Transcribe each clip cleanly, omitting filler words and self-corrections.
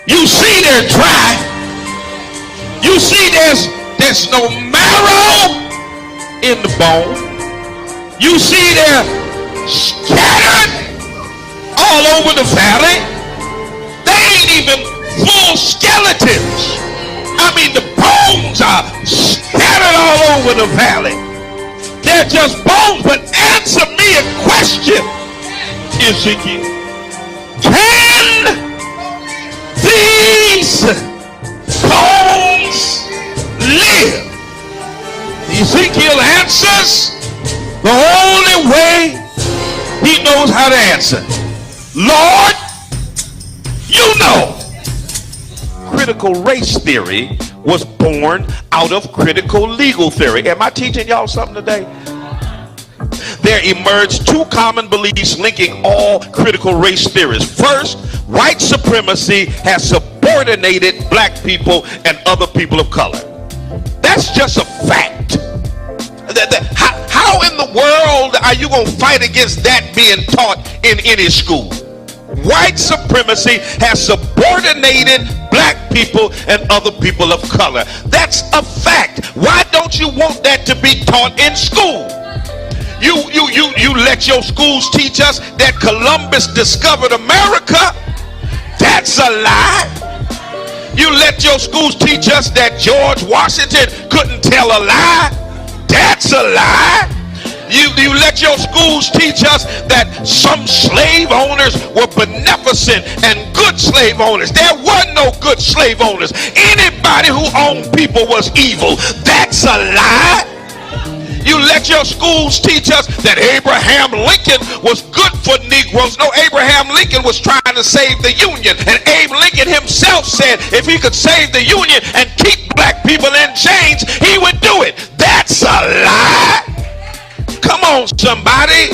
You see they're dry. You see there's no marrow in the bone. You see they're scattered all over the valley. They ain't even full skeletons. I mean, the bones are scattered all over the valley. They're just bones. But answer me a question, Ezekiel. Can these bones live? Ezekiel answers the only way he knows how to answer. Lord, you know. Critical race theory was born out of critical legal theory. Am I teaching y'all something today? There emerged two common beliefs linking all critical race theories. First, white supremacy has subordinated black people and other people of color. That's just a fact. How in the world are you going to fight against that being taught in any school? White supremacy has subordinated black people and other people of color. That's a fact. Why don't you want that to be taught in school? You let your schools teach us that Columbus discovered America. That's a lie. You let your schools teach us that George Washington couldn't tell a lie. That's a lie. You let your schools teach us that some slave owners were beneficent and good slave owners. There were no good slave owners. Anybody who owned people was evil. That's a lie. You let your schools teach us that Abraham Lincoln was good for Negroes. No, Abraham Lincoln was trying to save the Union. And Abe Lincoln himself said if he could save the Union and keep black people in chains, he would do it. That's a lie. Come on, somebody.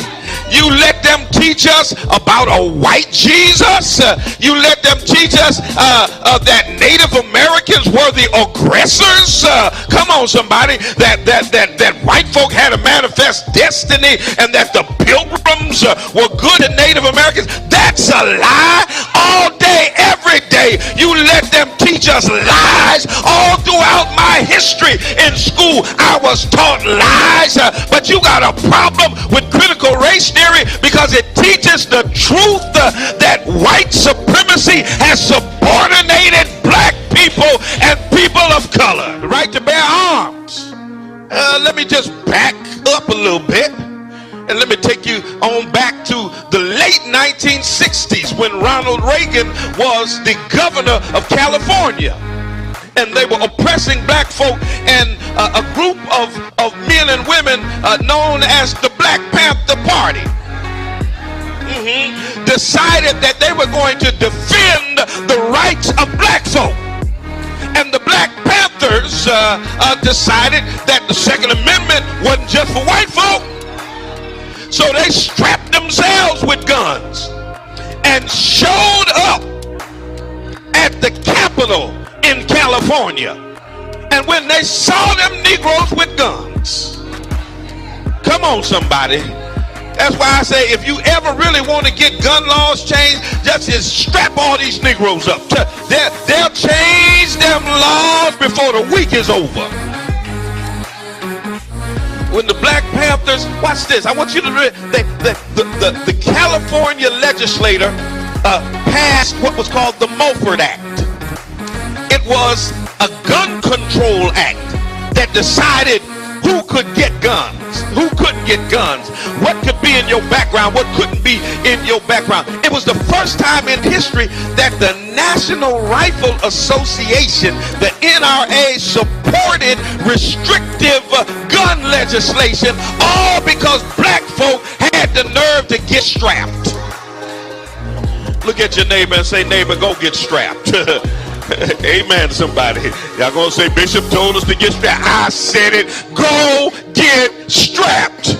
You let them teach us about a white Jesus. You let them teach us that Native Americans were the aggressors. Come on, somebody. That white folk had a manifest destiny and that the pilgrims were good to Native Americans. That's a lie. All day, every day, you let them teach us lies. All throughout my history in school, I was taught lies. But you got a problem with critical race theory because it teaches the truth that white supremacy has subordinated black people and people of color. The right to bear arms. Let me just back up a little bit and let me take you on back to the late 1960s when Ronald Reagan was the governor of California. And they were oppressing black folk, and a group of men and women known as the Black Panther Party decided that they were going to defend the rights of black folk. And the Black Panthers decided that the Second Amendment wasn't just for white folk. So they strapped themselves with guns and showed up at the Capitol in California. And when they saw them Negroes with guns, come on, somebody. That's why I say if you ever really want to get gun laws changed, just strap all these Negroes up. They'll change them laws before the week is over. When the Black Panthers, watch this, I want you to read, the California legislator passed what was called the Mulford Act. It was a gun control act that decided who could get guns, who couldn't get guns, what could be in your background, what couldn't be in your background. It was the first time in history that the National Rifle Association, the NRA, supported restrictive gun legislation, all because black folk had the nerve to get strapped. Look at your neighbor and say, neighbor, go get strapped. Amen, somebody. Y'all gonna say Bishop told us to get strapped. I said it. Go get strapped.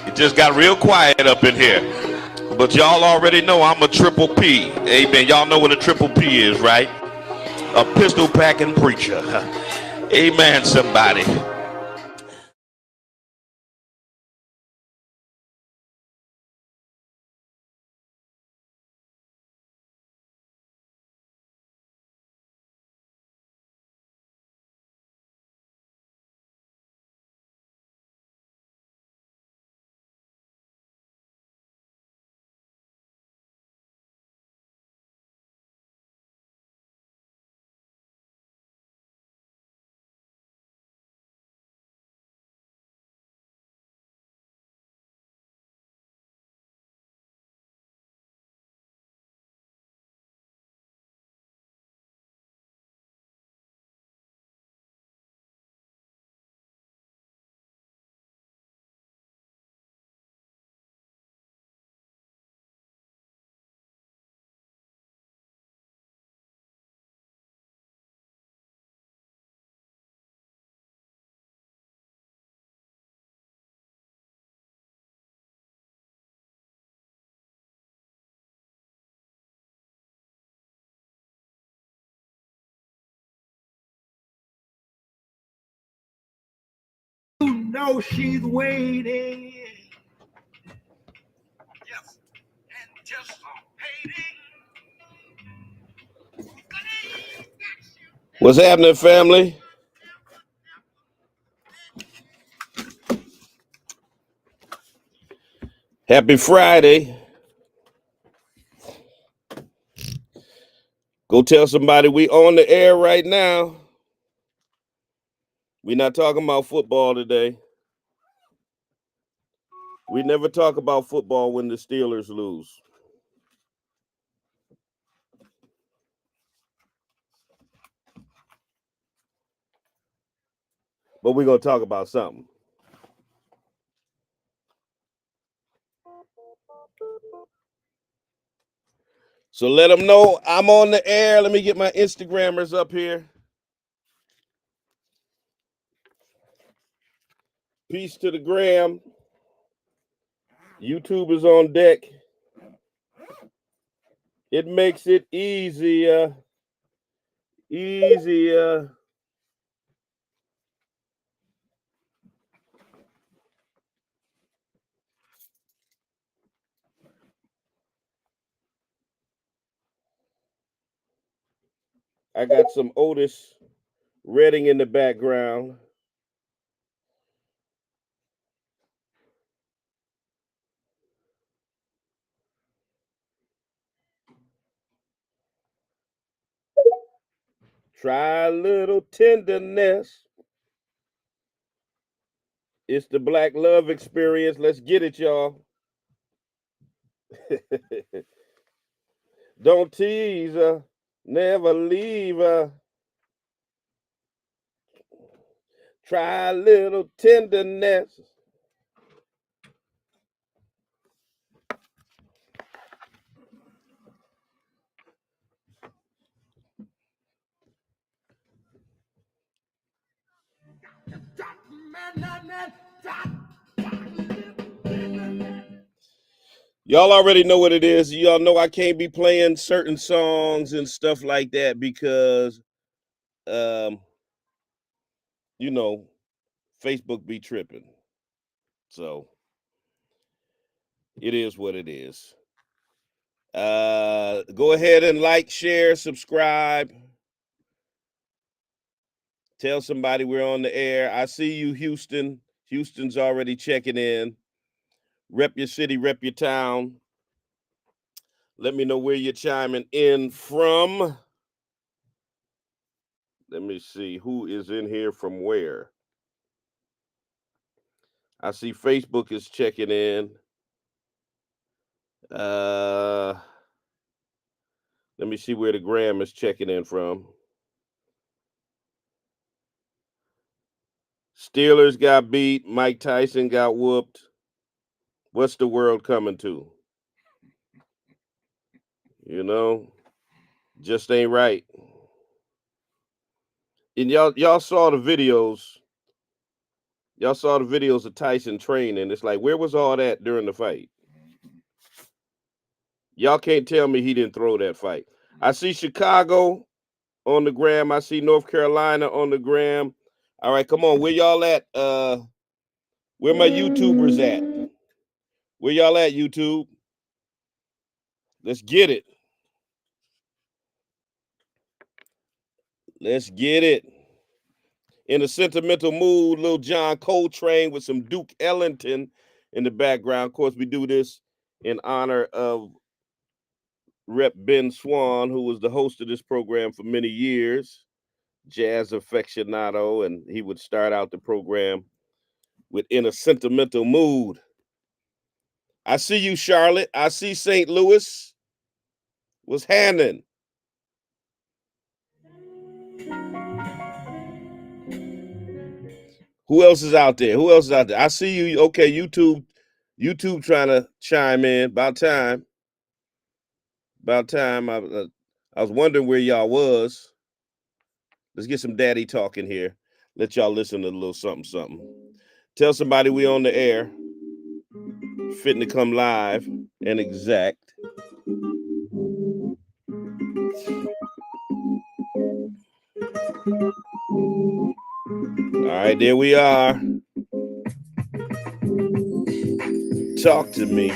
It just got real quiet up in here. But y'all already know I'm a triple P. Amen. Y'all know what a triple P is, right? A pistol packing preacher. Amen, somebody. know she's waiting. Yes, anticipating. What's happening, family? Happy Friday. Go tell somebody we on the air right now. We're not talking about football today. We never talk about football when the Steelers lose. But we're going to talk about something. So let them know I'm on the air. Let me get my Instagrammers up here. Peace to the gram. YouTube is on deck. It makes it easier. I got some Otis Redding in the background. Try a little tenderness. It's the Black Love Experience. Let's get it, y'all. Don't tease her. Never leave her. Try a little tenderness. Y'all already know what it is. Y'all know I can't be playing certain songs and stuff like that because, you know, Facebook be tripping. So it is what it is. Go ahead and like, share, subscribe. Tell somebody we're on the air. I see you, Houston. Houston's already checking in. Rep your city, rep your town. Let me know where you're chiming in from. Let me see who is in here from where. I see Facebook is checking in. Let me see where the gram is checking in from. Steelers got beat. Mike Tyson got whooped. What's the world coming to? You know, just ain't right. And y'all saw the videos. Y'all saw the videos of Tyson training. It's like, where was all that during the fight? Y'all can't tell me he didn't throw that fight. I see Chicago on the gram. I see North Carolina on the gram. All right, come on. Where y'all at? Where my YouTubers at? Where y'all at, YouTube? Let's get it. Let's get it. In a sentimental mood, Lil John Coltrane with some Duke Ellington in the background. Of course, we do this in honor of Rep Ben Swan, who was the host of this program for many years, jazz aficionado, and he would start out the program with In a Sentimental Mood. I see you, Charlotte. I see St. Louis. What's happening? Who else is out there? Who else is out there? I see you. Okay, YouTube trying to chime in. About time. About time. I was wondering where y'all was. Let's get some daddy talking here. Let y'all listen to a little something, something. Tell somebody we on the air. Fitting to come live and exact. All right, there we are. Talk to me.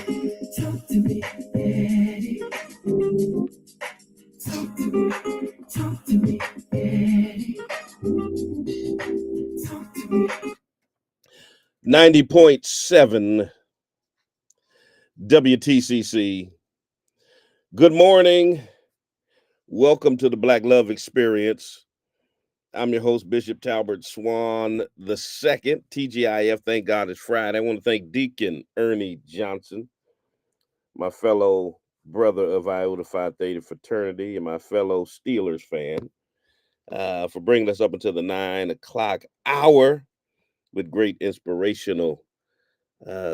Talk to me, Daddy. Talk to me. Talk to me, Daddy. Talk to me. 90.7 WTCC. Good morning. Welcome to the Black Love Experience. I'm your host, Bishop Talbert Swan the second. TGIF, thank God it's Friday. I want to thank Deacon Ernie Johnson, my fellow brother of Iota Phi Theta fraternity and my fellow Steelers fan, for bringing us up until the 9 o'clock hour with great inspirational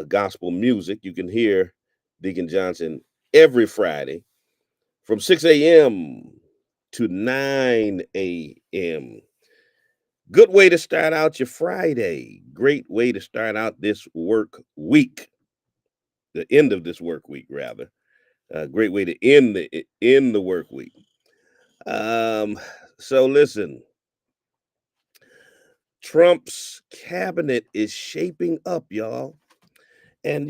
gospel music. You can hear Deacon Johnson every Friday from 6 a.m. to 9 a.m. Good way to start out your Friday. Great way to start out this work week, the end of this work week, rather. Great way to end the work week. So listen, Trump's cabinet is shaping up, y'all. And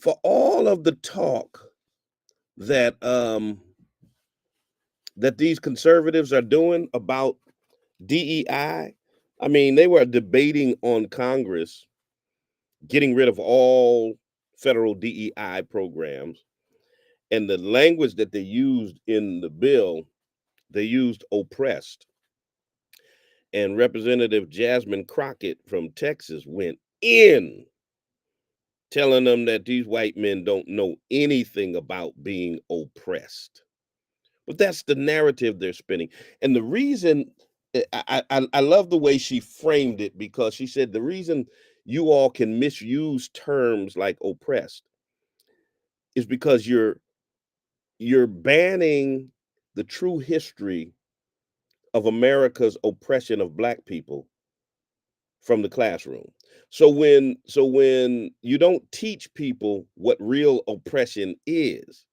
for all of the talk that that these conservatives are doing about DEI, I mean, they were debating on Congress getting rid of all federal DEI programs, and the language that they used in the bill, they used oppressed. And Representative Jasmine Crockett from Texas went in, telling them that these white men don't know anything about being oppressed. But that's the narrative they're spinning. And the reason I love the way she framed it, because she said the reason you all can misuse terms like oppressed is because you're banning the true history of America's oppression of black people from the classroom. So when you don't teach people what real oppression is,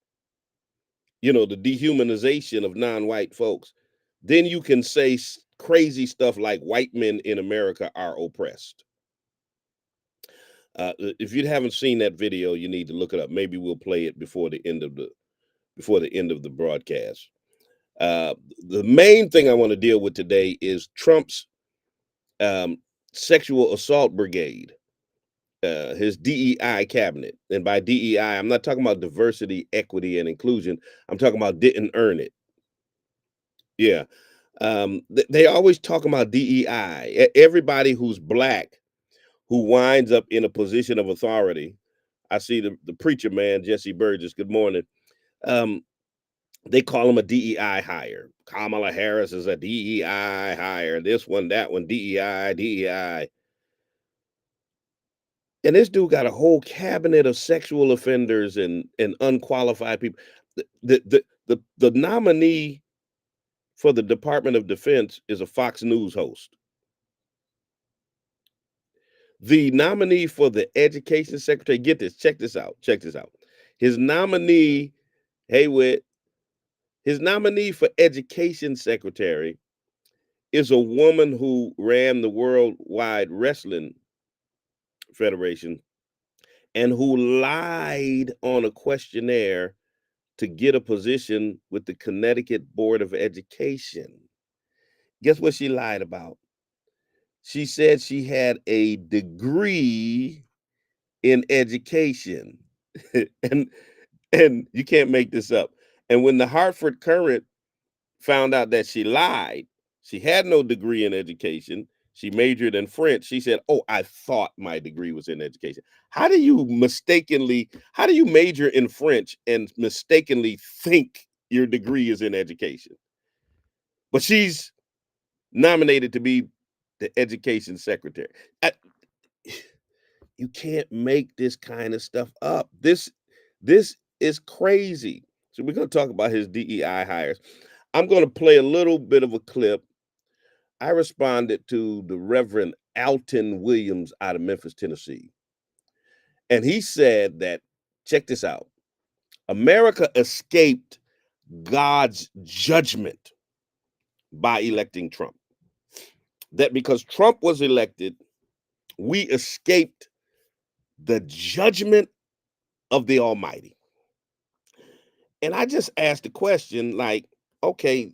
the dehumanization of non-white folks, then you can say crazy stuff like white men in America are oppressed. If you haven't seen that video, you need to look it up. Maybe we'll play it before the end of the broadcast. The main thing I want to deal with today is Trump's um, sexual assault brigade, his DEI cabinet. And by DEI, I'm not talking about diversity, equity, and inclusion. I'm talking about didn't earn it. Yeah. They always talk about DEI. Everybody who's black who winds up in a position of authority. I see the preacher man, Jesse Burgess. Good morning. Um, they call him a DEI hire. Kamala Harris is a DEI hire. This one, that one, DEI, DEI. And this dude got a whole cabinet of sexual offenders and unqualified people. The nominee for the Department of Defense is a Fox News host. The nominee for the education secretary, get this, check this out. His nominee, Haywit, his nominee for education secretary is a woman who ran the Worldwide Wrestling Federation and who lied on a questionnaire to get a position with the Connecticut Board of Education. Guess what she lied about? She said she had a degree in education. and and you can't make this up. And when the Hartford Courant found out that she lied, she had no degree in education. She majored in French. She said, "Oh, I thought my degree was in education." How do you major in French and mistakenly think your degree is in education? But she's nominated to be the education secretary. You can't make this kind of stuff up. This is crazy. So we're going to talk about his DEI hires. I'm going to play a little bit of a clip. I responded to the Reverend Alton Williams out of Memphis, Tennessee. And he said that, check this out, America escaped God's judgment by electing Trump. That because Trump was elected, we escaped the judgment of the Almighty. And I just asked the question, like, okay,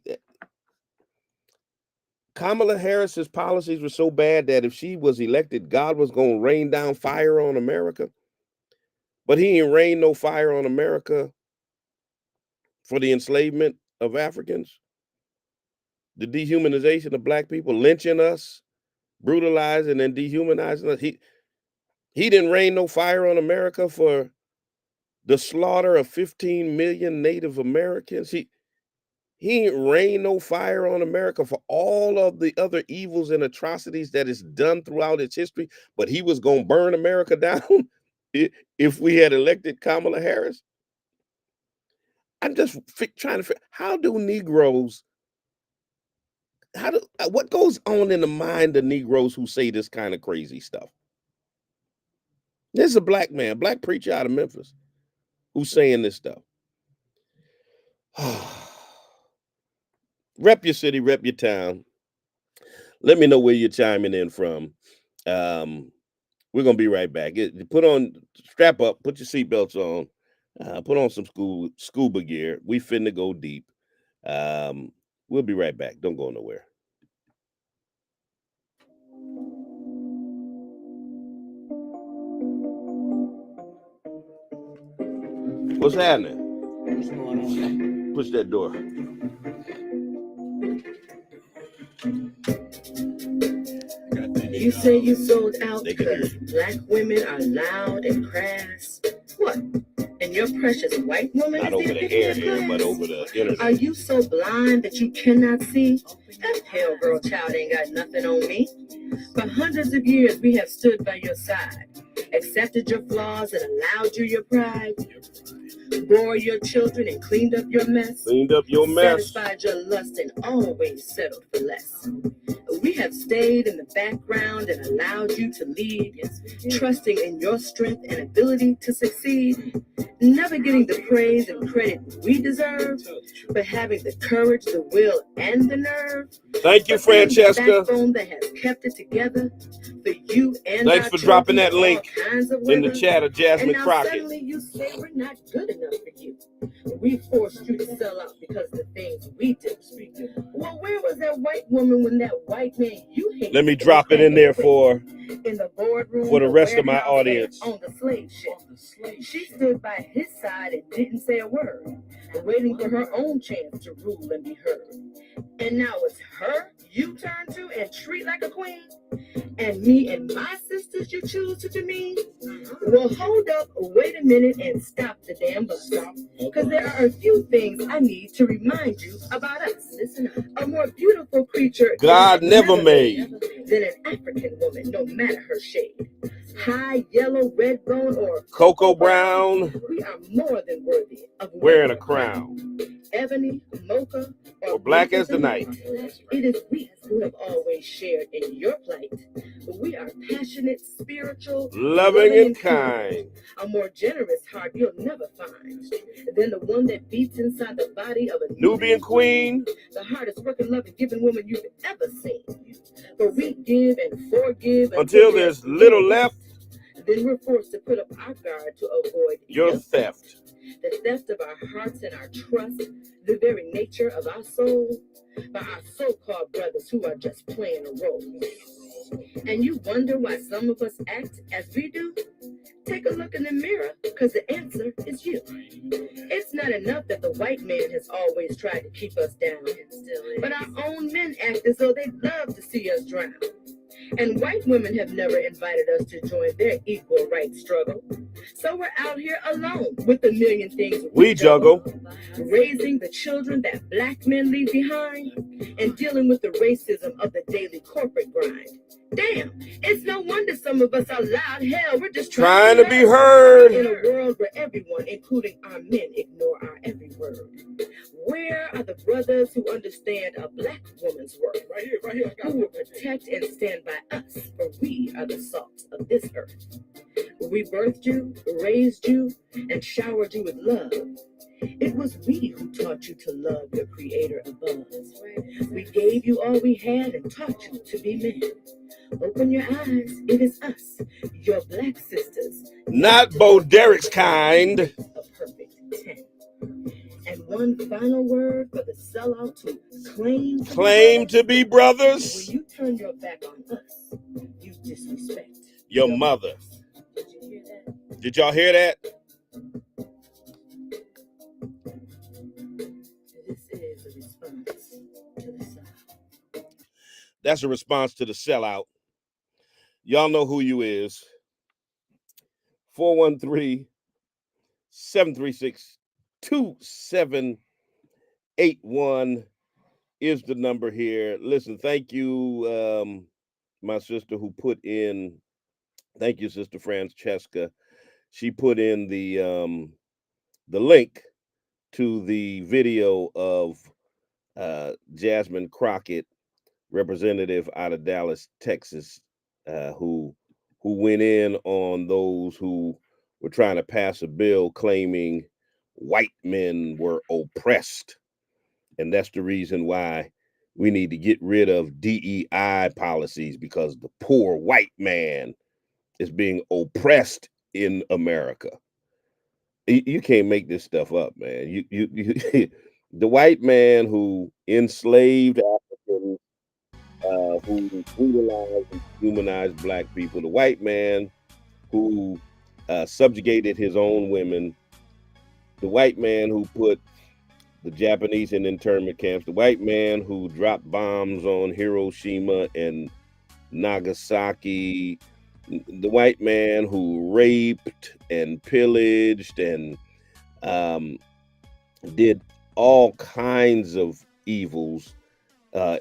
Kamala Harris's policies were so bad that if she was elected, God was going to rain down fire on America. But he ain't rained no fire on America for the enslavement of Africans, the dehumanization of black people, lynching us, brutalizing and dehumanizing us. He didn't rain no fire on America for the slaughter of 15 million Native Americans. He ain't rained no fire on America for all of the other evils and atrocities that is done throughout its history, but he was going to burn America down if we had elected Kamala Harris. I'm just trying to figure, how do Negroes, what goes on in the mind of Negroes who say this kind of crazy stuff? This is a black man, black preacher out of Memphis, who's saying this stuff. Rep your city, rep your town. Let me know where you're chiming in from. We're gonna be right back. Strap up, put your seatbelts on, put on some scuba gear. We finna go deep. We'll be right back. Don't go nowhere. What's happening? What's going on? Push that door. You say you sold out because black women are loud and crass. What? And your precious white woman Not is over the air here, but over the internet. Are you so blind that you cannot see? That pale girl child ain't got nothing on me. For hundreds of years we have stood by your side, accepted your flaws and allowed you your pride, bore your children and cleaned up your mess, satisfied your lust and always settled for less. We have stayed in the background and allowed you to lead, trusting in your strength and ability to succeed, never getting the praise and credit we deserve, but having the courage, the will, and the nerve. Thank you, Francesca. The backbone that has kept it together for you and thanks for dropping that link in the chat of Jasmine Crockett. Suddenly you say we're not good enough for you. We forced you to sell out because of the things we did. Well, where was that white woman when that white man you hate? Let me drop it in there for the boardroom, for the rest of my audience. On the slave ship. She stood by his side and didn't say a word, waiting for her own chance to rule and be heard. And now it's her you turn to and treat like a queen, and me and my sisters you choose to demean. Well, hold up, wait a minute, and stop the damn bus. Because there are a few things I need to remind you about us. Listen up. A more beautiful creature God never made than an African woman, no matter her shade. High, yellow, red bone, or cocoa brown, we are more than worthy of wearing a crown. Ebony, mocha, or black as the night. It is we who have always shared in your plight. We are passionate, spiritual, loving and kind. A more generous heart you'll never find than the one that beats inside the body of a Nubian queen. The hardest working, loving, giving woman you've ever seen. For we give and forgive until there's little left. Then we're forced to put up our guard to avoid your theft. The theft of our hearts and our trust, the very nature of our soul, by our so-called brothers who are just playing a role. And you wonder why some of us act as we do? Take a look in the mirror, because the answer is you. It's not enough that the white man has always tried to keep us down, but our own men act as though they'd love to see us drown. And white women have never invited us to join their equal rights struggle. So we're out here alone with a million things we juggle. Raising the children that black men leave behind and dealing with the racism of the daily corporate grind. Damn, it's no wonder some of us are loud. Hell, we're just trying to be heard. In a world where everyone, including our men, ignore our every word. Where are the brothers who understand a black woman's worth? Right here. Who will protect and stand by us, for we are the salt of this earth. We birthed you, raised you, and showered you with love. It was we who taught you to love your creator above. We gave you all we had and taught you to be men. Open your eyes. It is us, your black sisters. Not Bo Derek's kind. A perfect 10. And one final word for the sellout to claim to be brothers. When you turn your back on us, you disrespect your mother. Did you hear that? Did y'all hear that? This is a response to the sellout. That's a response to the sellout. Y'all know who you is. 413-736-2781 is the number here. Listen, thank you, my sister who put in, thank you, Sister Francesca. She put in the link to the video of Jasmine Crockett, representative out of Dallas, Texas, who went in on those who were trying to pass a bill claiming white men were oppressed. And that's the reason why we need to get rid of DEI policies, because the poor white man is being oppressed in America. You can't make this stuff up, man. You the white man who enslaved Africans, who brutalized and humanized black people, the white man who subjugated his own women, the white man who put the Japanese in internment camps, the white man who dropped bombs on Hiroshima and Nagasaki, the white man who raped and pillaged and did all kinds of evils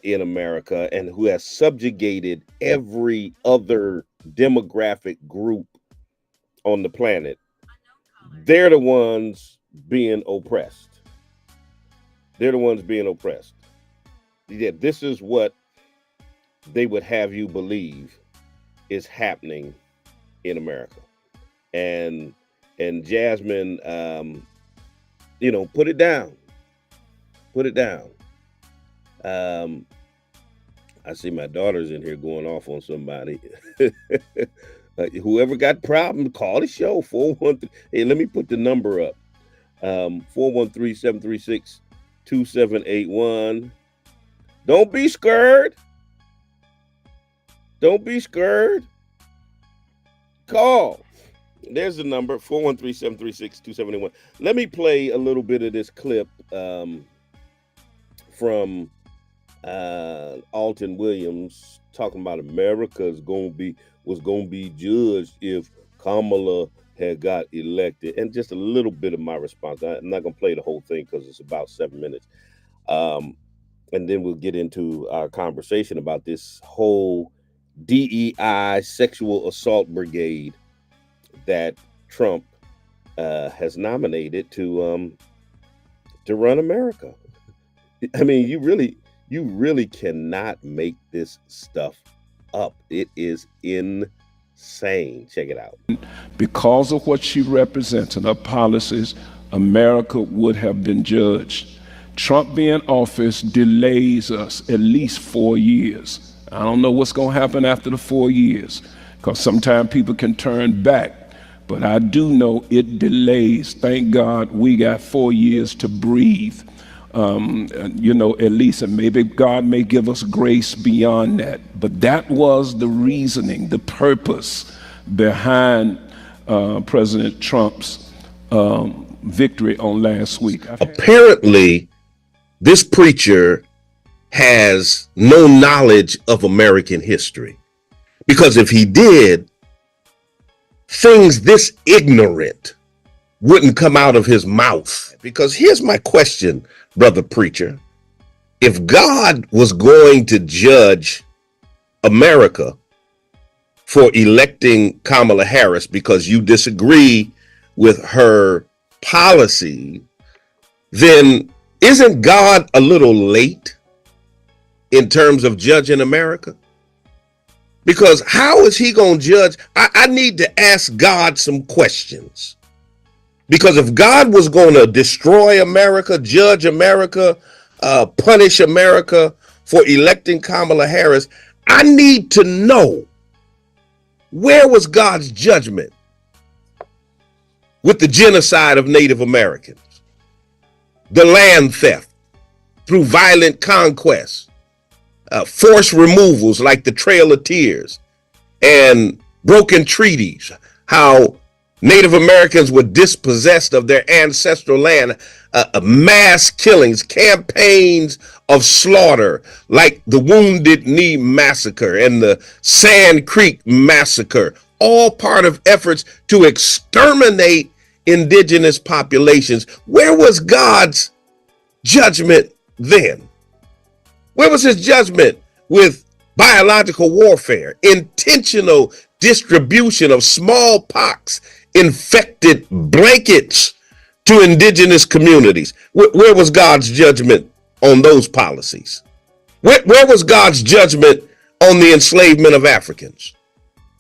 in America, and who has subjugated every other demographic group on the planet. They're the ones being oppressed. They're the ones being oppressed. Yeah, this is what they would have you believe is happening in America. And Jasmine, put it down. Put it down. I see my daughter's in here going off on somebody. Whoever got problems, call the show. 413. Hey, let me put the number up. 413-736-2781. Don't be scared. Don't be scared. Call. There's the number, 413-736-2781. Let me play a little bit of this clip from Alton Williams talking about America was going to be judged if Kamala had got elected, and just a little bit of my response. I'm not going to play the whole thing because it's about 7 minutes. And then we'll get into our conversation about this whole DEI sexual assault brigade that Trump has nominated to run America. I mean, you really cannot make this stuff up. It is insane. Check it out. Because of what she represents and her policies, America would have been judged. Trump being in office delays us at least 4 years. I don't know what's going to happen after the 4 years, because sometimes people can turn back. But I do know it delays. Thank God we got 4 years to breathe. At least, and maybe God may give us grace beyond that. But that was the reasoning, the purpose behind President Trump's victory on last week. Apparently, this preacher has no knowledge of American history, because if he did, things this ignorant wouldn't come out of his mouth. Because here's my question, brother preacher. If God was going to judge America for electing Kamala Harris because you disagree with her policy, then isn't God a little late in terms of judging America? Because how is he going to judge? I need to ask God some questions. Because if God was going to destroy America, judge America, punish America for electing Kamala Harris, I need to know, where was God's judgment with the genocide of Native Americans, the land theft through violent conquest, forced removals like the Trail of Tears, and broken treaties, how Native Americans were dispossessed of their ancestral land, mass killings, campaigns of slaughter like the Wounded Knee Massacre and the Sand Creek Massacre, all part of efforts to exterminate indigenous populations. Where was God's judgment then? Where was his judgment with biological warfare, intentional distribution of smallpox infected blankets to indigenous communities? Where was God's judgment on those policies? Where was God's judgment on the enslavement of Africans,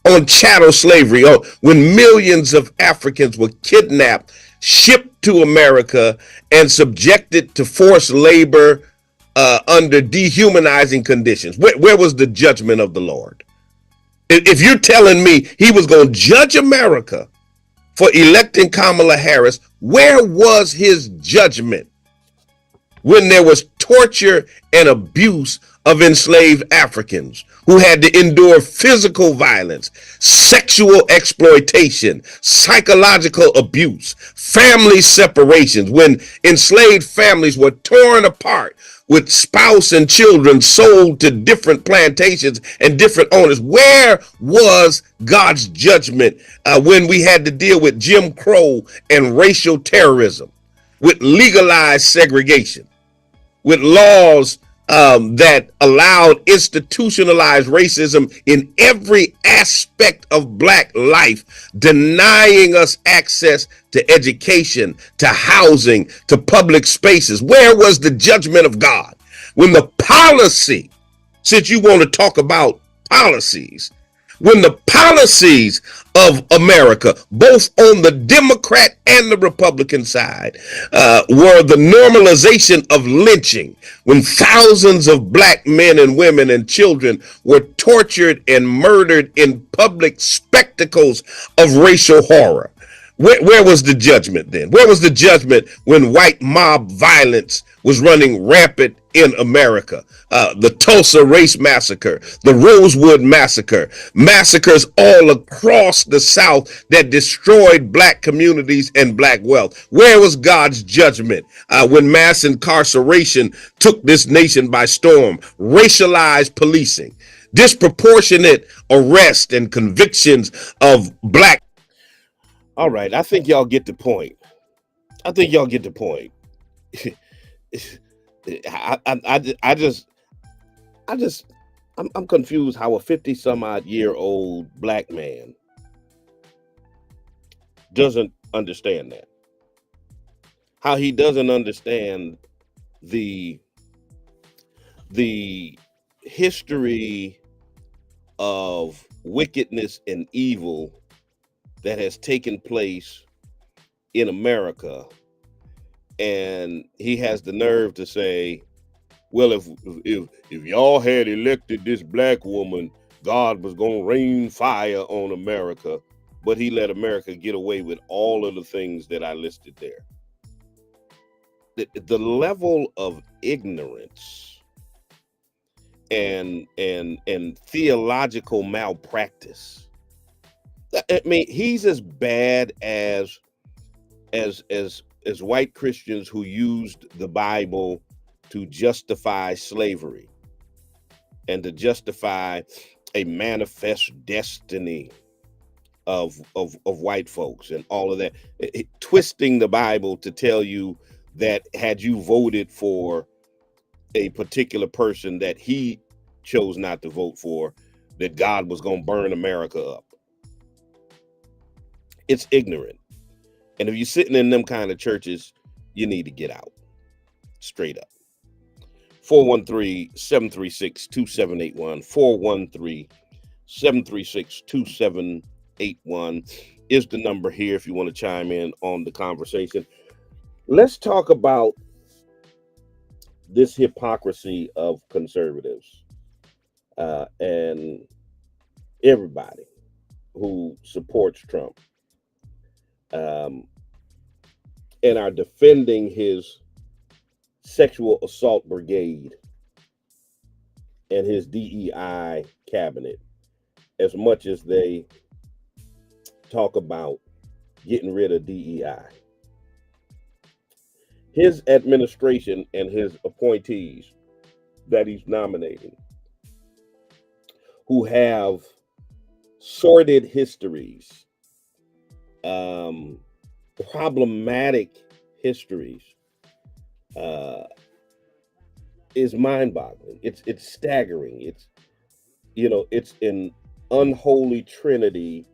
on chattel slavery, when millions of Africans were kidnapped, shipped to America, and subjected to forced labor under dehumanizing conditions? Where was the judgment of the Lord? If you're telling me he was going to judge America for electing Kamala Harris, where was his judgment when there was torture and abuse of enslaved Africans who had to endure physical violence, sexual exploitation, psychological abuse, family separations, when enslaved families were torn apart with spouse and children sold to different plantations and different owners? Where was God's judgment when we had to deal with Jim Crow and racial terrorism, with legalized segregation, with laws that allowed institutionalized racism in every aspect of Black life, denying us access to education, to housing, to public spaces? Where was the judgment of God when the policy, since you want to talk about policies, when the policies of America, both on the Democrat and the Republican side, were the normalization of lynching, when thousands of Black men and women and children were tortured and murdered in public spectacles of racial horror? Where was the judgment then? Where was the judgment when white mob violence was running rampant in America? The Tulsa Race Massacre, the Rosewood Massacre, massacres all across the South that destroyed Black communities and Black wealth. Where was God's judgment when mass incarceration took this nation by storm, racialized policing, disproportionate arrest and convictions of Black? All right, I think y'all get the point. I think y'all get the point. I'm confused how a 50 some odd year old Black man doesn't understand that. How he doesn't understand the history of wickedness and evil that has taken place in America, and he has the nerve to say, well, if y'all had elected this Black woman, God was going to rain fire on America, but he let America get away with all of the things that I listed there. The level of ignorance and theological malpractice. I mean, he's as bad as white Christians who used the Bible to justify slavery and to justify a manifest destiny of white folks and all of that, twisting the Bible to tell you that had you voted for a particular person that he chose not to vote for, that God was going to burn America up. It's ignorant. And if you're sitting in them kind of churches, you need to get out. Straight up. 413-736-2781. 413-736-2781. 2781 is the number here if you want to chime in on the conversation. Let's talk about this hypocrisy of conservatives and everybody who supports Trump and are defending his sexual assault brigade and his DEI cabinet as much as they talk about getting rid of DEI. His administration and his appointees that he's nominating, who have sordid histories, problematic histories, is mind-boggling. It's staggering. It's an unholy trinity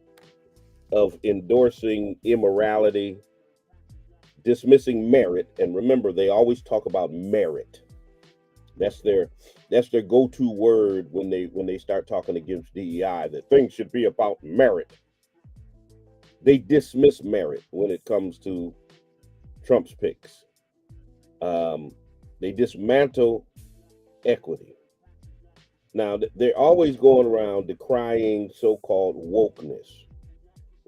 of endorsing immorality, dismissing merit, and remember, they always talk about merit. That's their go-to word when they start talking against DEI, that things should be about merit. They dismiss merit when it comes to Trump's picks. They dismantle equity. Now, they're always going around decrying so-called wokeness,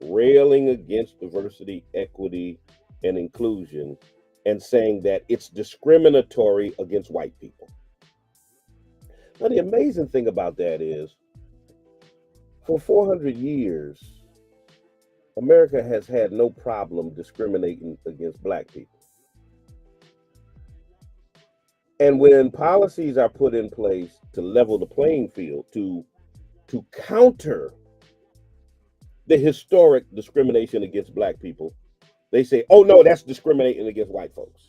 railing against diversity, equity, and inclusion, and saying that it's discriminatory against white people. Now, the amazing thing about that is, for 400 years, America has had no problem discriminating against black people. And when policies are put in place to level the playing field, to counter the historic discrimination against black people, they say, oh no, that's discriminating against white folks.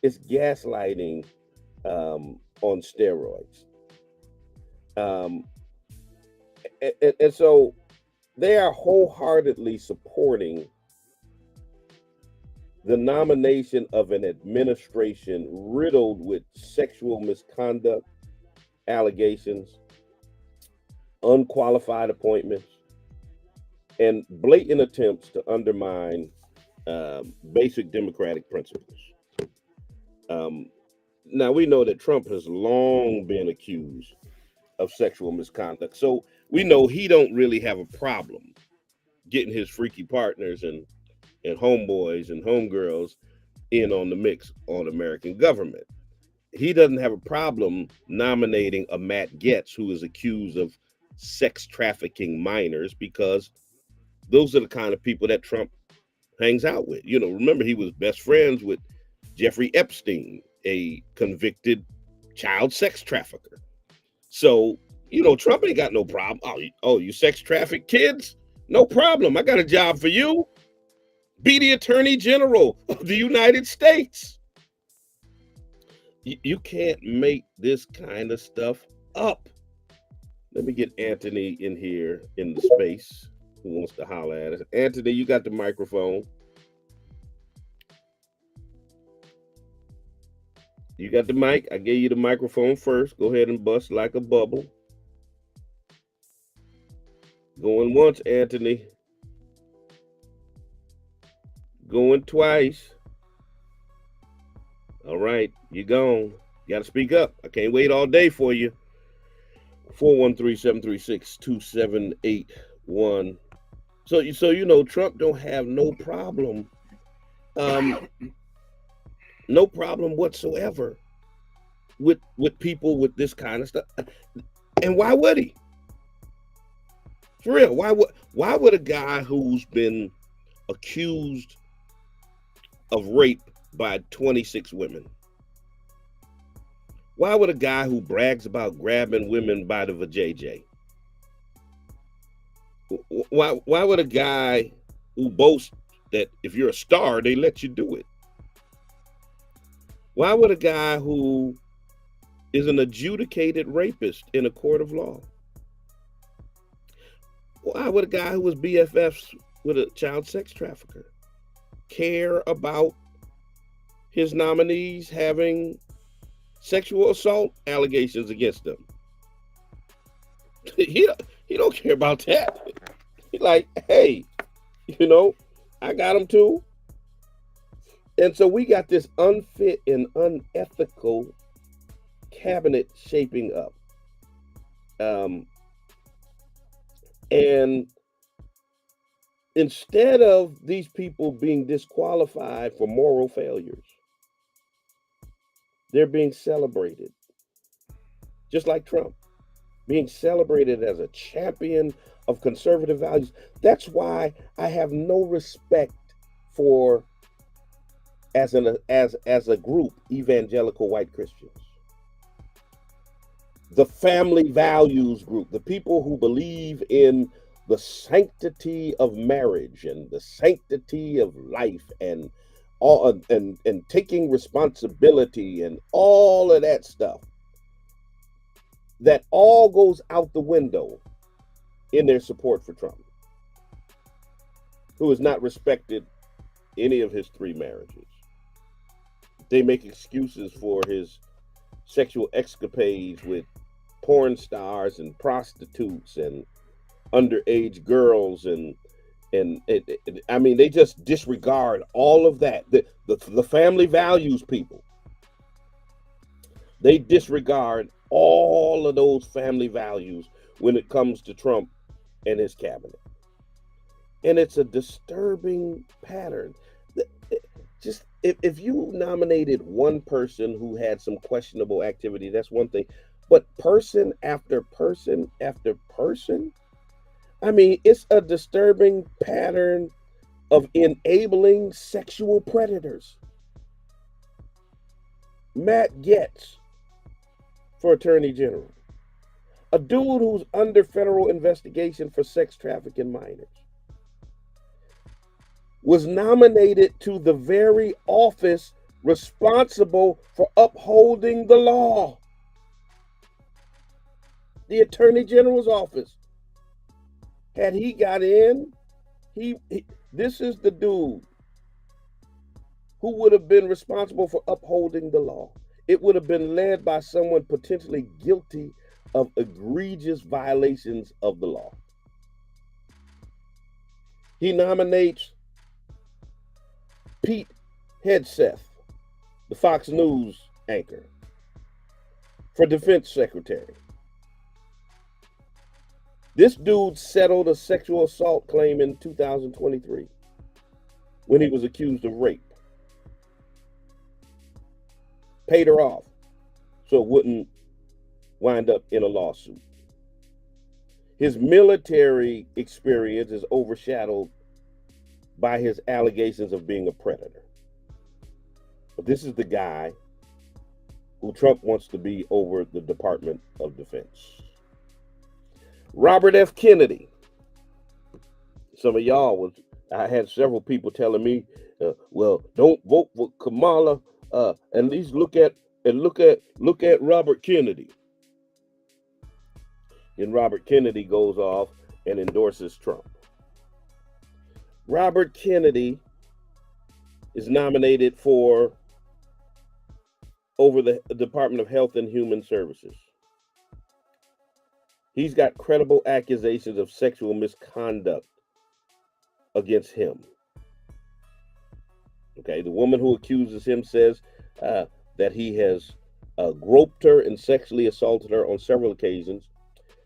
It's gaslighting on steroids. And so they are wholeheartedly supporting the nomination of an administration riddled with sexual misconduct allegations, unqualified appointments, and blatant attempts to undermine basic democratic principles. Now, we know that Trump has long been accused of sexual misconduct, so we know he don't really have a problem getting his freaky partners and homeboys and homegirls in on the mix on American government. He doesn't have a problem nominating a Matt Gaetz who is accused of sex trafficking minors, because those are the kind of people that Trump hangs out with. Remember, he was best friends with Jeffrey Epstein, a convicted child sex trafficker. So, Trump ain't got no problem. Oh, you sex traffic kids? No problem. I got a job for you. Be the Attorney General of the United States. You can't make this kind of stuff up. Let me get Anthony in here in the space who wants to holler at us. Anthony, you got the microphone. You got the mic. I gave you the microphone first. Go ahead and bust like a bubble. Going once, Anthony. Going twice. All right, you gone. You got to speak up. I can't wait all day for you. 413-736-2781. So Trump don't have no problem. No problem whatsoever with people with this kind of stuff. And why would he? For real, why would a guy who's been accused of rape by 26 women, why would a guy who brags about grabbing women by the vajayjay, why would a guy who boasts that if you're a star, they let you do it, why would a guy who is an adjudicated rapist in a court of law, why would a guy who was BFFs with a child sex trafficker care about his nominees having sexual assault allegations against them? he he don't care about that. He like, hey, you know, I got him too. And so we got this unfit and unethical cabinet shaping up. Um, and instead of these people being disqualified for moral failures, they're being celebrated, just like Trump, being celebrated as a champion of conservative values. That's why I have no respect for, as a group, evangelical white Christians. The family values group, the people who believe in the sanctity of marriage and the sanctity of life and all and taking responsibility and all of that stuff, that all goes out the window in their support for Trump, who has not respected any of his 3 marriages. They make excuses for his sexual escapades with porn stars and prostitutes and underage girls, and I mean, they just disregard all of that. The family values people, they disregard all of those family values when it comes to Trump and his cabinet. And it's a disturbing pattern. Just if you nominated one person who had some questionable activity, that's one thing. But person after person after person, I mean, it's a disturbing pattern of enabling sexual predators. Matt Gaetz for Attorney General, a dude who's under federal investigation for sex trafficking minors, was nominated to the very office responsible for upholding the law, the Attorney General's office. Had he got in, this is the dude who would have been responsible for upholding the law. It would have been led by someone potentially guilty of egregious violations of the law. He nominates Pete Hegseth, the Fox News anchor, for defense secretary. This dude settled a sexual assault claim in 2023 when he was accused of rape. Paid her off so it wouldn't wind up in a lawsuit. His military experience is overshadowed by his allegations of being a predator. But this is the guy who Trump wants to be over the Department of Defense. Robert F. Kennedy. Some of y'all I had several people telling me, well, don't vote for Kamala. At least look at Robert Kennedy. And Robert Kennedy goes off and endorses Trump. Robert Kennedy is nominated for over the Department of Health and Human Services. He's got credible accusations of sexual misconduct against him. Okay, the woman who accuses him says that he has groped her and sexually assaulted her on several occasions.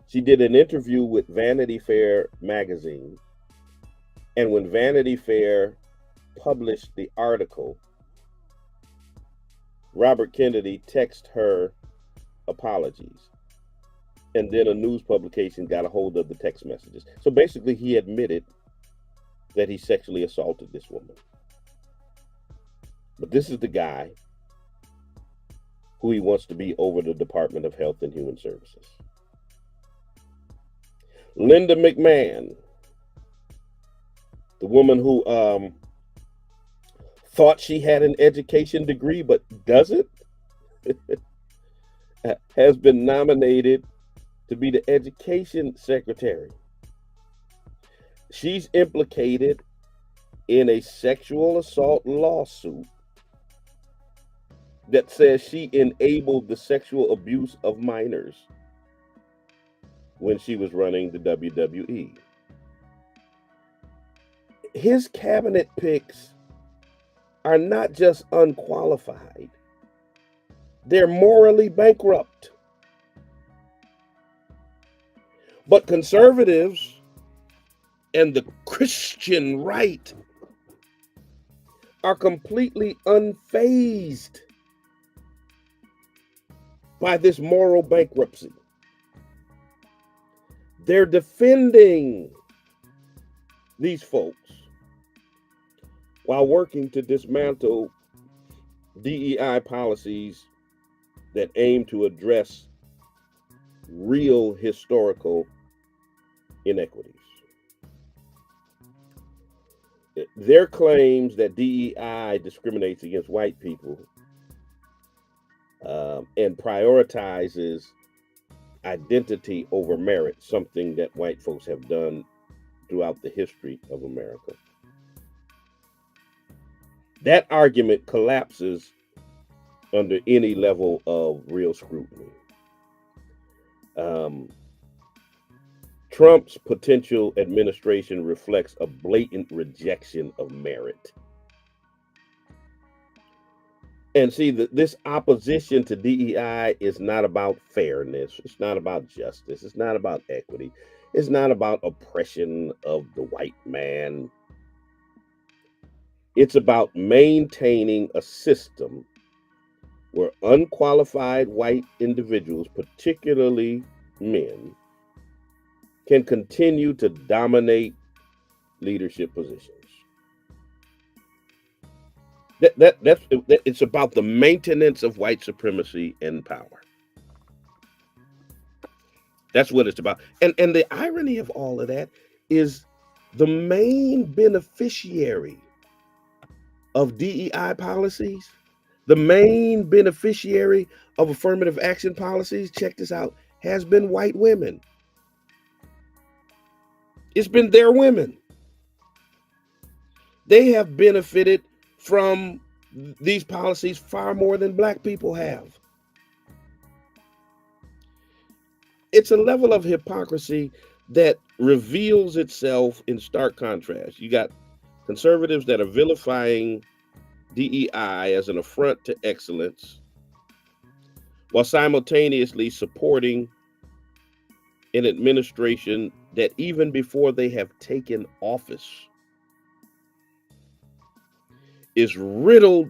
She did an interview with Vanity Fair magazine, and when Vanity Fair published the article, Robert Kennedy texted her apologies, and then a news publication got a hold of the text messages. So basically, he admitted that he sexually assaulted this woman. But this is the guy who he wants to be over the Department of Health and Human Services. Linda McMahon, the woman who thought she had an education degree but doesn't, has been nominated to be the education secretary. She's implicated in a sexual assault lawsuit that says she enabled the sexual abuse of minors. when she was running the WWE. His cabinet picks are not just unqualified, they're morally bankrupt. But conservatives and the Christian right are completely unfazed by this moral bankruptcy. They're defending these folks while working to dismantle DEI policies that aim to address real historical inequities. Their claims that DEI discriminates against white people and prioritizes identity over merit, something that white folks have done throughout the history of America. That argument collapses under any level of real scrutiny. Trump's potential administration reflects a blatant rejection of merit. And see, this opposition to DEI is not about fairness. It's not about justice. It's not about equity. It's not about oppression of the white man. It's about maintaining a system where unqualified white individuals, particularly men, can continue to dominate leadership positions. It's about the maintenance of white supremacy and power. That's what it's about. And the irony of all of that is the main beneficiary of DEI policies, the main beneficiary of affirmative action policies, check this out, has been white women. It's been their women. They have benefited from these policies far more than black people have. It's a level of hypocrisy that reveals itself in stark contrast. You got conservatives that are vilifying DEI as an affront to excellence, while simultaneously supporting an administration that even before they have taken office is riddled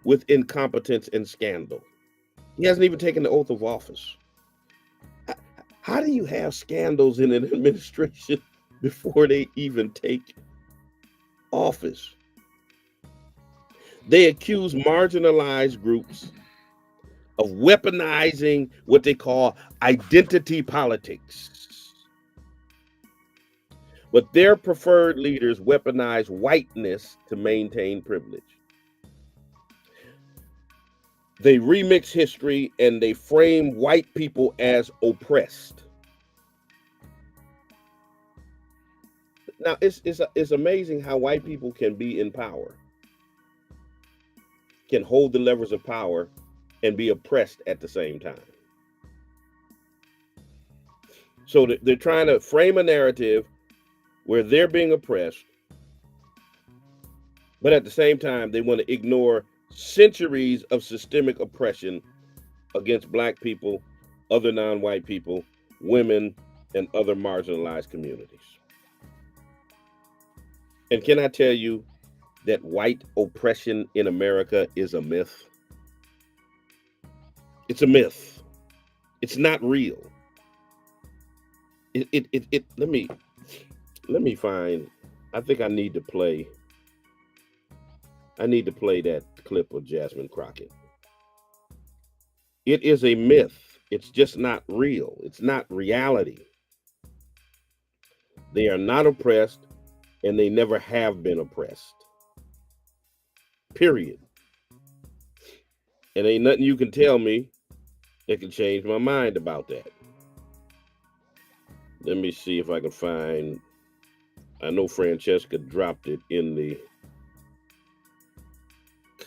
with incompetence and scandal. He hasn't even taken the oath of office. How do you have scandals in an administration before they even take office? They accuse marginalized groups of weaponizing what they call identity politics. But their preferred leaders weaponize whiteness to maintain privilege. They remix history and they frame white people as oppressed. Now, it's amazing how white people can be in power, can hold the levers of power and be oppressed at the same time. So they're trying to frame a narrative where they're being oppressed, but at the same time, they want to ignore centuries of systemic oppression against black people, other non-white people, women, and other marginalized communities. And can I tell you that white oppression in America is a myth? It's a myth. It's not real. Let me find, I think I need to play that clip of Jasmine Crockett. It is a myth. It's just not real. It's not reality. They are not oppressed, and they never have been oppressed. Period. And ain't nothing you can tell me that can change my mind about that. Let me see if I can find, I know Francesca dropped it in the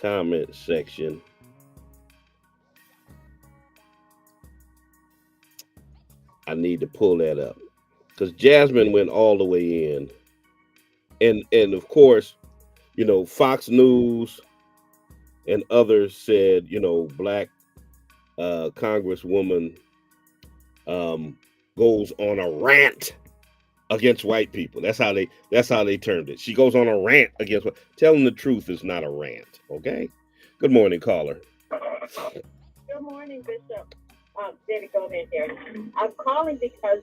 comment section. I need need to pull that up because Jasmine went all the way in, and of course, Fox News and others said, black congresswoman goes on a rant against white people. That's how they termed it. She goes on a rant against telling the truth is not a rant. Okay. Good morning, caller. Good morning, Bishop. David Goldman here. I'm calling because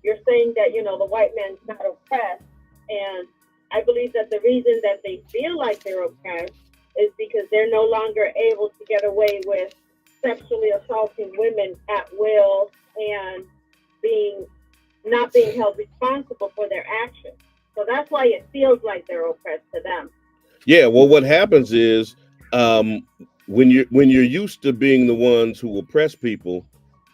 you're saying that the white man's not oppressed, and I believe that the reason that they feel like they're oppressed is because they're no longer able to get away with sexually assaulting women at will and not being held responsible for their actions. So that's why it feels like they're oppressed to them. Yeah, well, what happens is when you're used to being the ones who oppress people,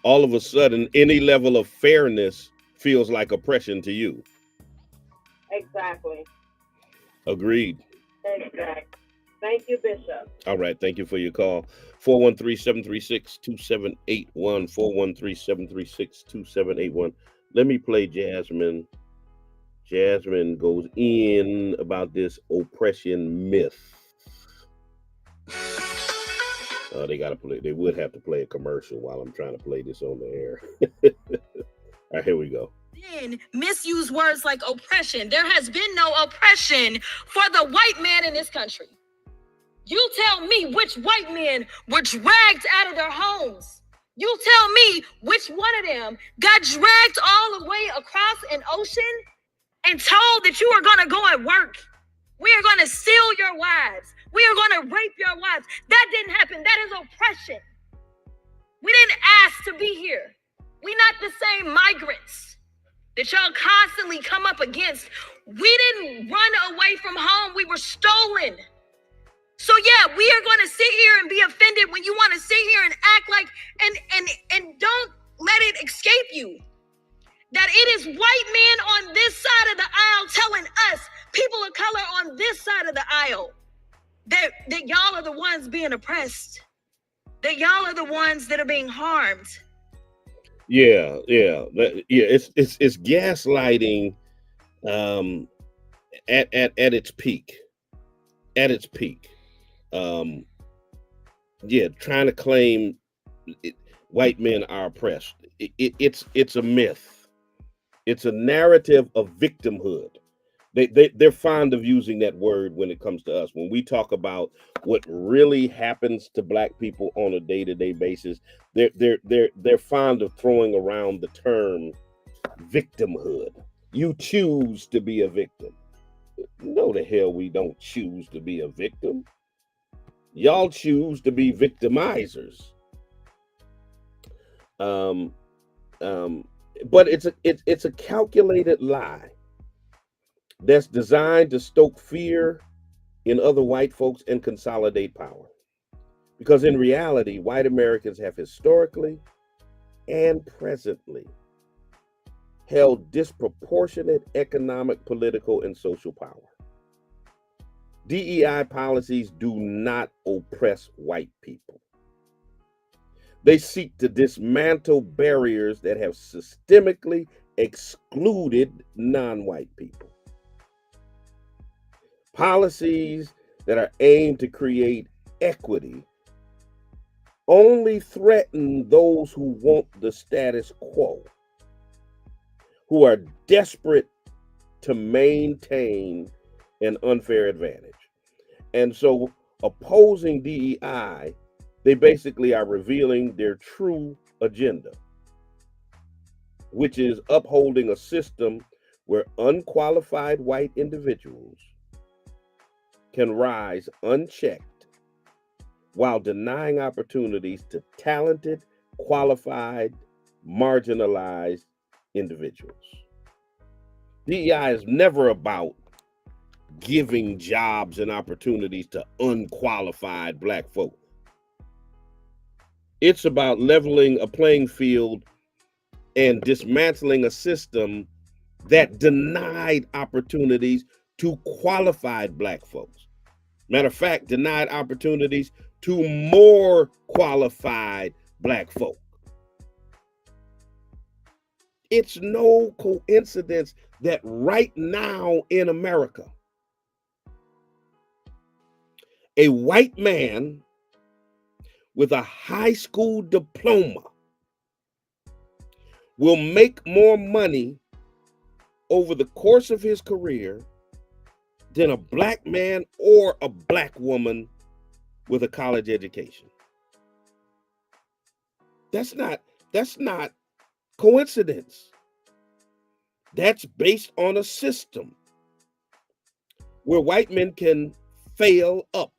all of a sudden any level of fairness feels like oppression to you. Exactly. Agreed. Exactly. Thank you, Bishop. All right, thank you for your call. 413-736-2781. 413-736-2781. Let me play Jasmine. Jasmine goes in about this oppression myth. They would have to play a commercial while I'm trying to play this on the air. All right, here we go. Misuse words like oppression. There has been no oppression for the white man in this country. You tell me which white men were dragged out of their homes. You tell me which one of them got dragged all the way across an ocean and told that you are going to go and work. We are going to steal your wives. We are going to rape your wives. That didn't happen. That is oppression. We didn't ask to be here. We're not the same migrants that y'all constantly come up against. We didn't run away from home. We were stolen. So yeah, we are going to sit here and be offended when you want to sit here and act like, and don't let it escape you that it is white men on this side of the aisle telling us, people of color on this side of the aisle, that y'all are the ones being oppressed, that y'all are the ones that are being harmed. Yeah. It's gaslighting at its peak. At its peak. Trying to claim white men are oppressed. It's a myth. It's a narrative of victimhood. They're fond of using that word when it comes to us. When we talk about what really happens to black people on a day-to-day basis, they're fond of throwing around the term victimhood. You choose to be a victim. No, the hell we don't choose to be a victim. Y'all choose to be victimizers. But it's a calculated lie that's designed to stoke fear in other white folks and consolidate power. Because in reality, white Americans have historically and presently held disproportionate economic, political, and social power. DEI policies do not oppress white people. They seek to dismantle barriers that have systemically excluded non-white people. Policies that are aimed to create equity only threaten those who want the status quo, who are desperate to maintain an unfair advantage. And so opposing DEI, they basically are revealing their true agenda, which is upholding a system where unqualified white individuals can rise unchecked while denying opportunities to talented, qualified, marginalized individuals. DEI is never about giving jobs and opportunities to unqualified black folk. It's about leveling a playing field and dismantling a system that denied opportunities to qualified black folks. Matter of fact, denied opportunities to more qualified black folk. It's no coincidence that right now in America, a white man with a high school diploma will make more money over the course of his career than a black man or a black woman with a college education. That's not coincidence. That's based on a system where white men can fail up.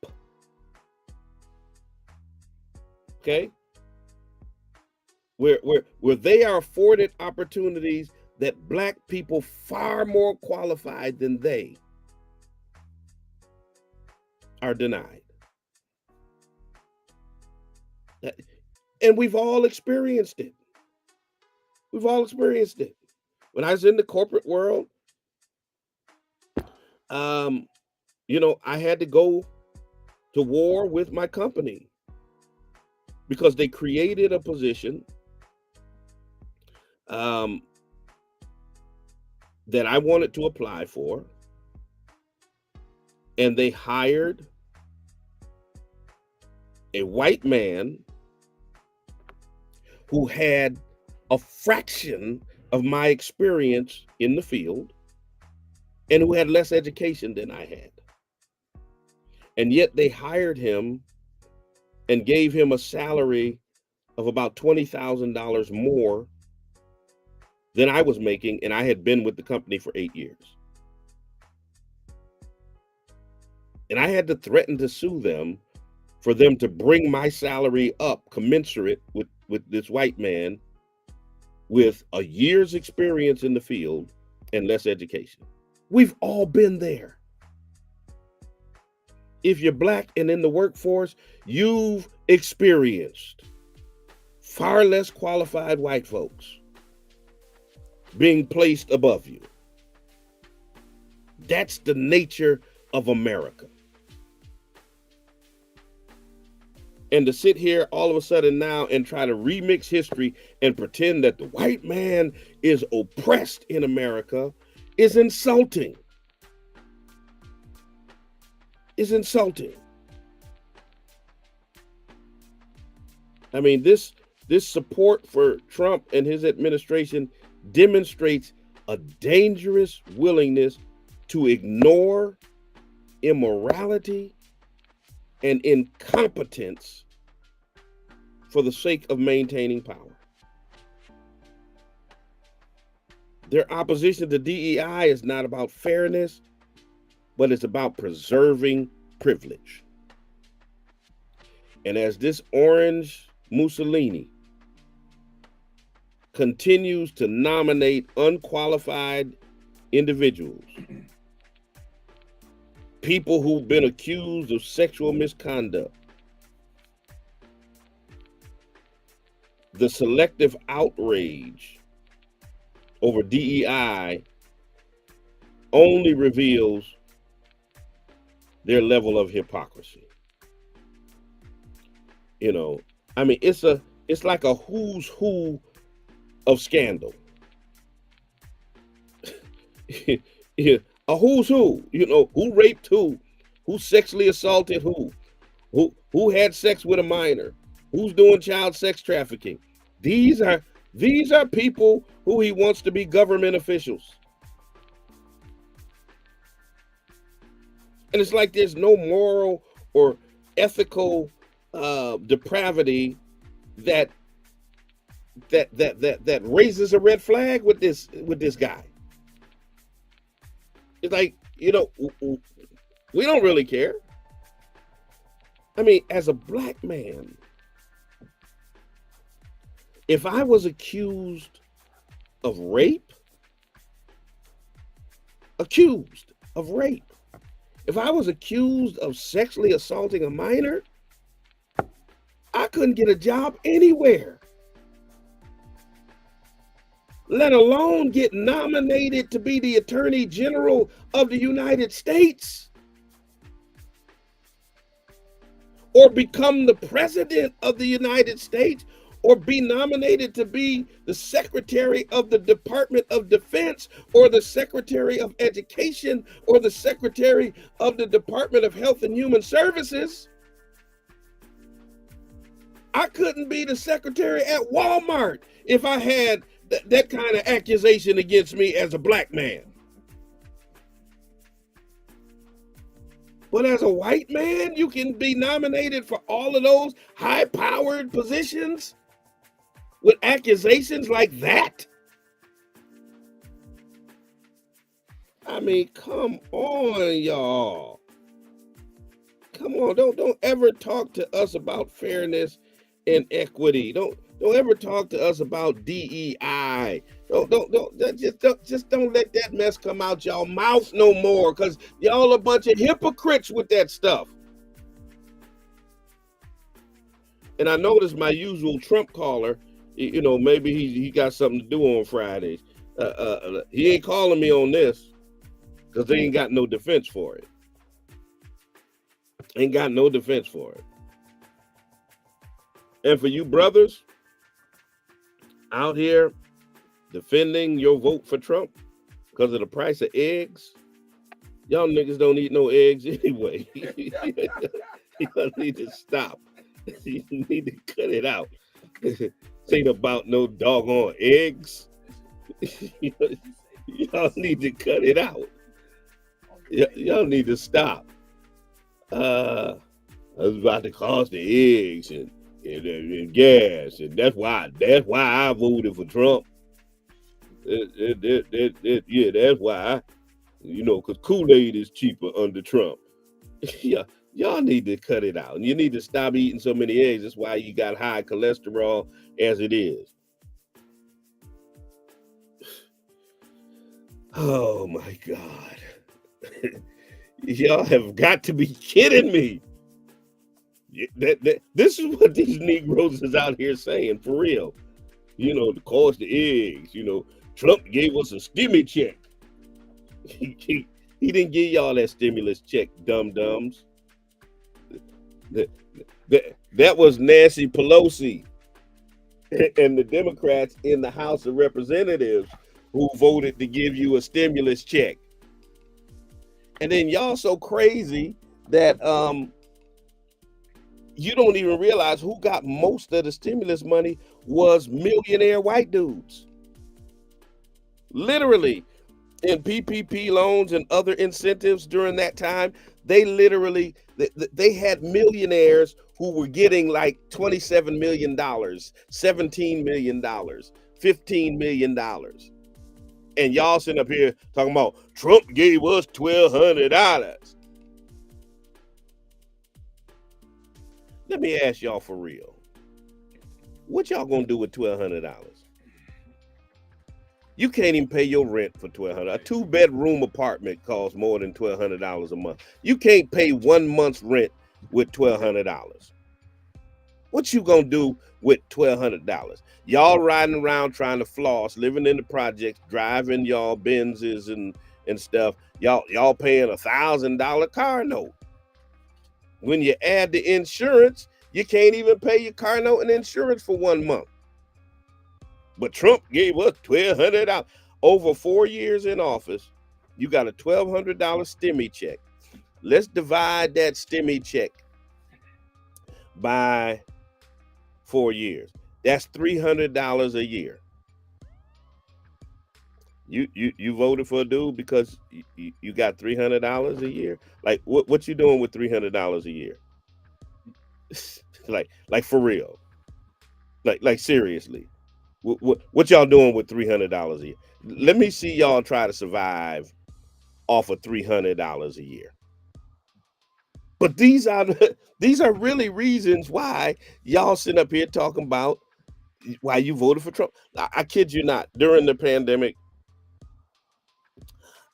Okay? Where they are afforded opportunities that black people far more qualified than they are denied. And we've all experienced it. We've all experienced it. When I was in the corporate world, I had to go to war with my company because they created a position that I wanted to apply for, and they hired a white man who had a fraction of my experience in the field and who had less education than I had. And yet they hired him and gave him a salary of about $20,000 more than I was making, and I had been with the company for 8 years. And I had to threaten to sue them for them to bring my salary up commensurate with this white man with a year's experience in the field and less education. We've all been there. If you're black and in the workforce, you've experienced far less qualified white folks being placed above you. That's the nature of America. And to sit here all of a sudden now and try to remix history and pretend that the white man is oppressed in America is insulting. Is insulting. I mean, this support for Trump and his administration demonstrates a dangerous willingness to ignore immorality and incompetence for the sake of maintaining power. Their opposition to DEI is not about fairness, but it's about preserving privilege. And as this orange Mussolini continues to nominate unqualified individuals, people who've been accused of sexual misconduct, the selective outrage over DEI only reveals their level of hypocrisy. I mean, it's like a who's who of scandal. Yeah, a who's who, who raped who sexually assaulted who had sex with a minor, who's doing child sex trafficking. These are people who he wants to be government officials. And it's like there's no moral or ethical depravity that raises a red flag with this guy. It's like, we don't really care. I mean, as a black man, if I was accused of rape, if I was accused of sexually assaulting a minor, I couldn't get a job anywhere, let alone get nominated to be the Attorney General of the United States or become the President of the United States or be nominated to be the Secretary of the Department of Defense or the Secretary of Education or the Secretary of the Department of Health and Human Services. I couldn't be the secretary at Walmart if I had that kind of accusation against me as a black man. But as a white man, you can be nominated for all of those high-powered positions with accusations like that? I mean, come on, y'all. Come on, don't ever talk to us about fairness and equity. Don't ever talk to us about DEI. Just don't let that mess come out y'all mouth no more, because y'all a bunch of hypocrites with that stuff. And I noticed my usual Trump caller, you know, maybe he got something to do on Fridays. He ain't calling me on this because they ain't got no defense for it. Ain't got no defense for it. And for you brothers out here defending your vote for Trump because of the price of eggs, y'all niggas don't eat no eggs anyway. Y'all need to stop. You need to cut it out. This ain't about no doggone eggs. Y'all need to cut it out. Y'all need to stop. I was about to cost the eggs and gas, and that's why I voted for Trump. Yeah, that's why. You know, because Kool-Aid is cheaper under Trump. Yeah, y'all need to cut it out, and you need to stop eating so many eggs. That's why you got high cholesterol as it is. Oh my God. Y'all have got to be kidding me. This is what these Negroes is out here saying, for real. You know, the cost of eggs, you know, Trump gave us a stimmy check. He didn't give y'all that stimulus check, dum-dums. That was Nancy Pelosi and the Democrats in the House of Representatives who voted to give you a stimulus check. And then y'all so crazy that you don't even realize who got most of the stimulus money was millionaire white dudes. Literally, in PPP loans and other incentives during that time, they literally, they had millionaires who were getting like $27 million, $17 million, $15 million. And y'all sitting up here talking about Trump gave us $1,200. Let me ask y'all for real. What y'all gonna do with $1,200? You can't even pay your rent for $1,200. A 2-bedroom apartment costs more than $1,200 a month. You can't pay 1 month's rent with $1,200. What you gonna do with $1,200? Y'all riding around trying to floss, living in the projects, driving y'all Benzes and stuff. Y'all paying $1,000 car note. When you add the insurance, you can't even pay your car note and insurance for 1 month. But Trump gave us $1,200. Over 4 years in office, you got a $1,200 stimmy check. Let's divide that stimmy check by 4 years. That's $300 a year. You voted for a dude because you got $300 a year? Like what you doing with $300 a year? like for real? Like seriously? What y'all doing with $300 a year? Let me see y'all try to survive off of $300 a year. But these are really reasons why y'all sitting up here talking about why you voted for Trump. I kid you not. During the pandemic,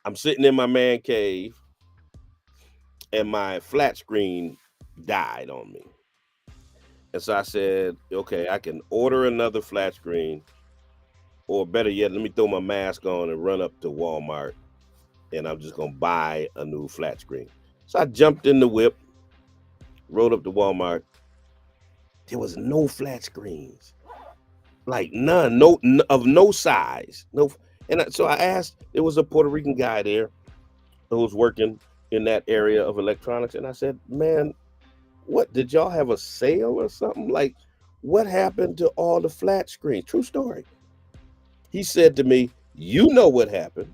I'm sitting in my man cave and my flat screen died on me. And so I said, okay, I can order another flat screen, or better yet, let me throw my mask on and run up to Walmart and I'm just going to buy a new flat screen. So I jumped in the whip, rode up to Walmart. There was no flat screens. like none, no, of no size, no. And so I asked. There was a Puerto Rican guy there who was working in that area of electronics, and I said, "Man, what did y'all have a sale or something? Like, what happened to all the flat screens?" True story. He said to me, "You know what happened."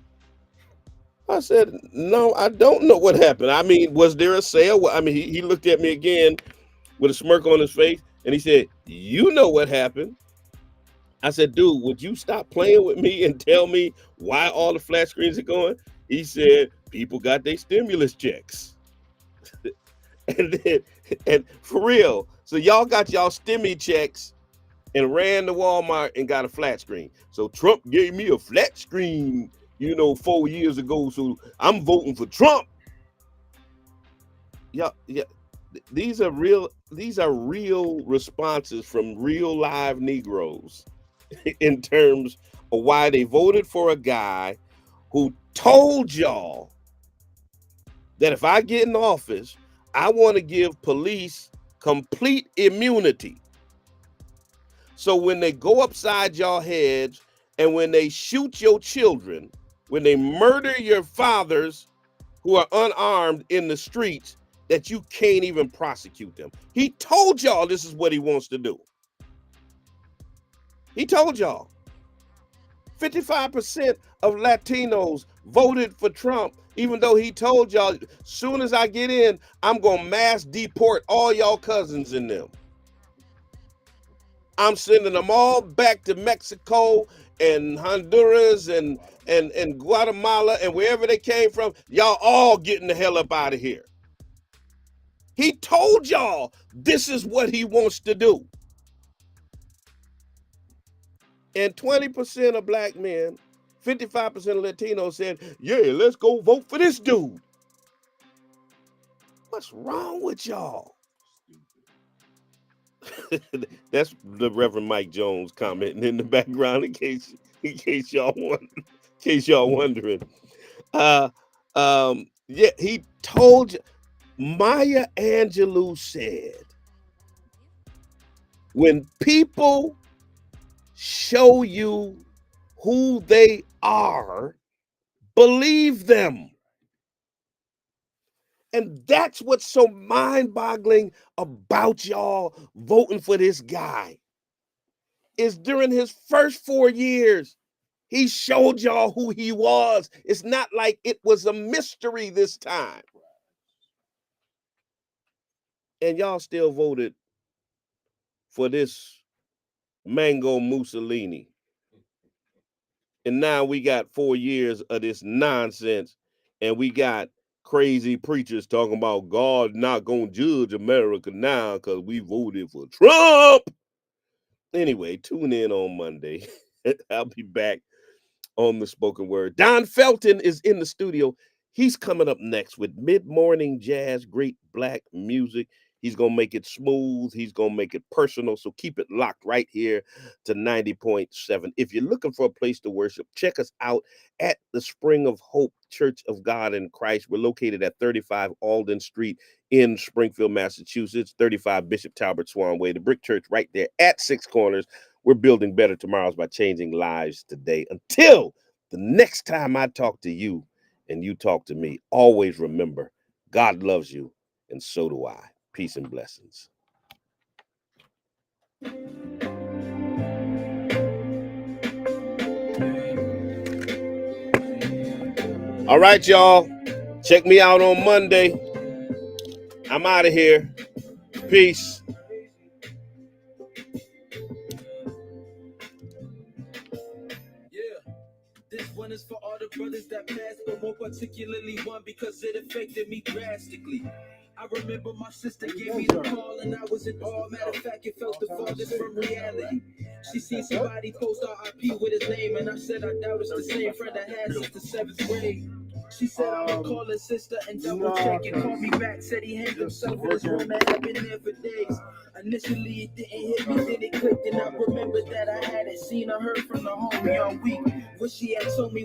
I said, "No, I don't know what happened. I mean, was there a sale?" I mean, he looked at me again with a smirk on his face, and he said, "You know what happened." I said, "Dude, would you stop playing with me and tell me why all the flat screens are going?" He said, "People got their stimulus checks." and for real, so y'all got y'all stimmy checks and ran to Walmart and got a flat screen. So Trump gave me a flat screen, 4 years ago. So I'm voting for Trump. Yeah. These are real responses from real live Negroes in terms of why they voted for a guy who told y'all that if I get in office, I want to give police complete immunity. So when they go upside your heads and when they shoot your children, when they murder your fathers who are unarmed in the streets, that you can't even prosecute them. He told y'all this is what he wants to do. He told y'all. 55% of Latinos voted for Trump, even though he told y'all, soon as I get in, I'm going to mass deport all y'all cousins in them. I'm sending them all back to Mexico and Honduras and Guatemala and wherever they came from. Y'all all getting the hell up out of here. He told y'all this is what he wants to do. And 20% of black men, 55% of Latinos said, "Yeah, let's go vote for this dude." What's wrong with y'all? That's the Reverend Mike Jones commenting in the background in case y'all wondering. Yeah, he told you. Maya Angelou said, when people show you who they are, believe them. And that's what's so mind-boggling about y'all voting for this guy. Is during his first 4 years, he showed y'all who he was. It's not like it was a mystery this time. And y'all still voted for this Mango Mussolini. And now we got 4 years of this nonsense, and we got crazy preachers talking about God not gonna judge America now because we voted for Trump. Anyway, tune in on Monday. I'll be back on the spoken word. Don Felton is in the studio. He's coming up next with mid-morning jazz, great black music. He's going to make it smooth. He's going to make it personal. So keep it locked right here to 90.7. If you're looking for a place to worship, check us out at the Spring of Hope Church of God in Christ. We're located at 35 Alden Street in Springfield, Massachusetts, 35 Bishop Talbert Swan Way, the brick church right there at Six Corners. We're building better tomorrows by changing lives today. Until the next time I talk to you and you talk to me, always remember, God loves you, and so do I. Peace and blessings. All right, y'all. Check me out on Monday. I'm out of here. Peace. This one is for all the brothers that passed, but more particularly one because it affected me drastically. I remember my sister gave me the call and I was in awe. Matter of fact, it felt the farthest from reality. She seen somebody post RIP with his name, and I said I doubt it's the same friend I had since the 7th grade. She said I'ma call his sister and double check and call me back. Said he hanged himself in his room and had been there for days. Initially it didn't hit me, then it clicked, and I remembered that I hadn't seen or heard from the homie all week. Wish she had told me